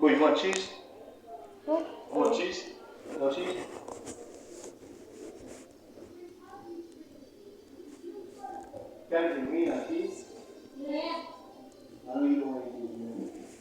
Oh, you want cheese? What? You want cheese? No cheese? Can you mean a cheese? Yeah. I know you don't want to eat cheese.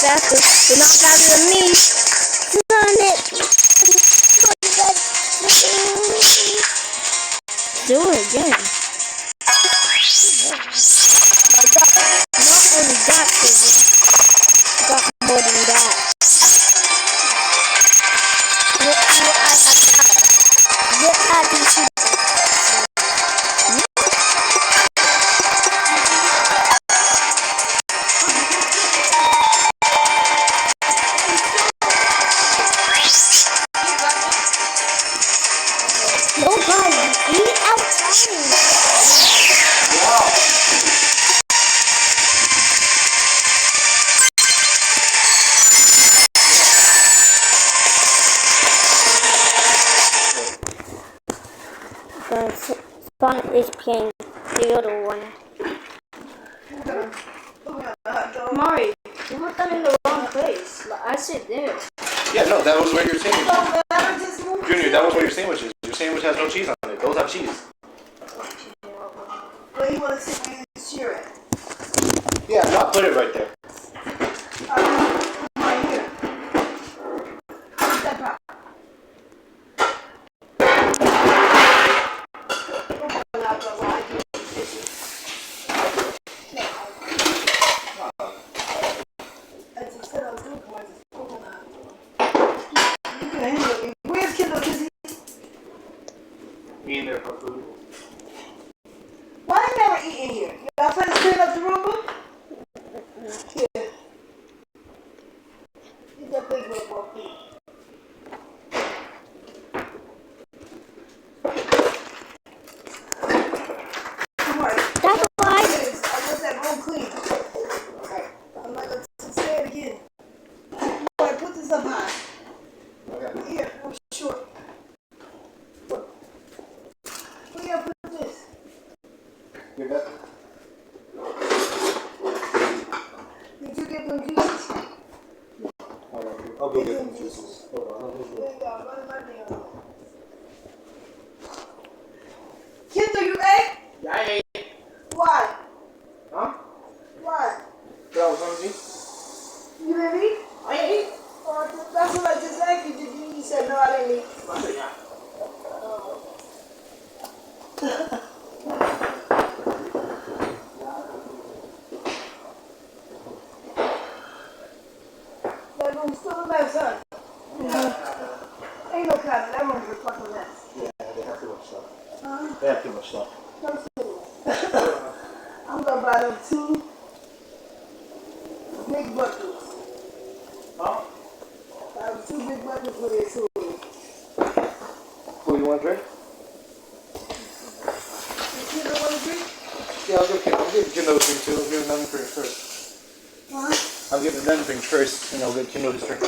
Faster. You're not faster than me. Run it. Do it again. Not only that, got more than that. Sonic is playing the other one. Mari, you put that in the wrong place. Like, I sit there. Yeah, no, that was where your sandwich is. Junior, that was where your sandwich is. Your sandwich has no cheese on it. Those have cheese. Well, you want to sit where you cheer it. Yeah, no, put it right there. Right here. Step up. Where's Kindle? Eating there for food. Why they never eat in here? Y'all trying to clean up the room? Here. Get that big one more food. Come on. That's why. I want that room clean. I'm not going to say it again. can't put this. Give that. Did you get them juices? I'll go get them juices. Hold on. There you go. Run my damn mouth. Kids, are you ate? Yeah, I ate. Why? Huh? Why? That was hungry. You didn't eat? I ate. Oh, that's what I just asked you. Did you eat? You said no, I didn't eat. I said, yeah. That room's still a mess, huh? Ain't no kind of, that room's a fucking mess. Yeah, they have too much stuff. Huh? They have too much stuff. Don't say that. I'm gonna buy them 2 big buckets. Huh? I have 2 big buckets for this too. Who you want to drink? You kids don't want to drink? Yeah, I'll give Kendall a drink too. I'll give him nothing drinks first. Huh? I'll give him nothing drinks first, and I'll give Kendall his drink.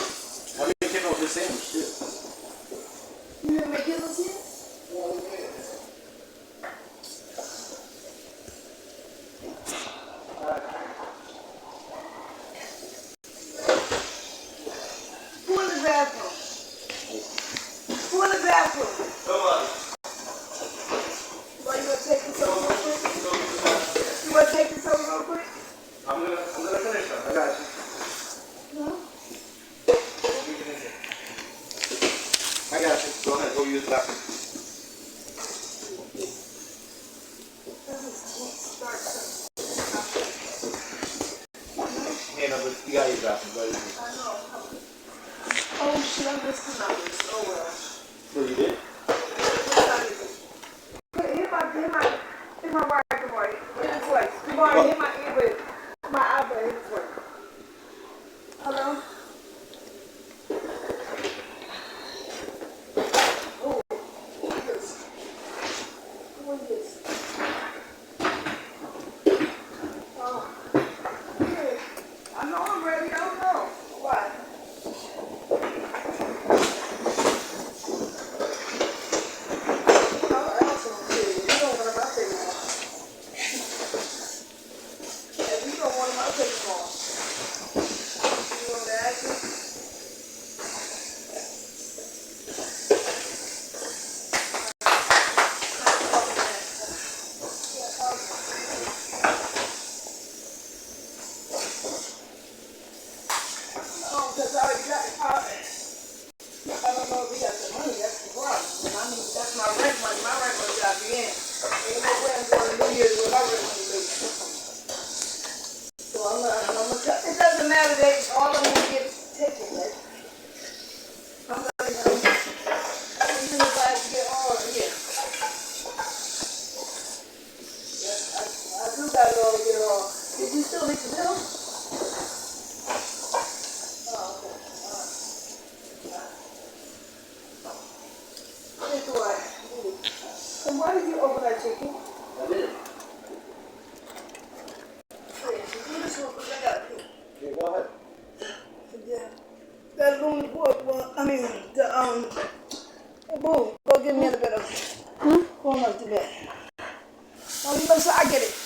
I'll give Kendall his sandwich too. You didn't make Kindles yet? Who in the bathroom? Who in the bathroom? Nobody. Well, you gonna take this over real quick? You wanna take this over real quick? I'm gonna finish them. I got you. No? I got you. Go ahead. Go use the bathroom. Yeah, no, but you gotta use the bathroom. But I know. Oh shit, I missed the numbers. Oh well. what you did? Hit my right boy. Hit his way. You already hit my ear with my eyebrow. Hit his way. Hello? Oh, who is this? Who is this? Oh. Yeah. I know I'm ready. I don't know. Why? It doesn't matter, all of them get taken. I'm not even even if I have to get all of here. I do got it all to get it all. Did you still need the bill? Oh, okay. It's all right. So why did you open that chicken? I did. Yeah, go ahead. Yeah. That room, boo, go get me in the bed. Go on up to bed. Oh, you know, so I get it.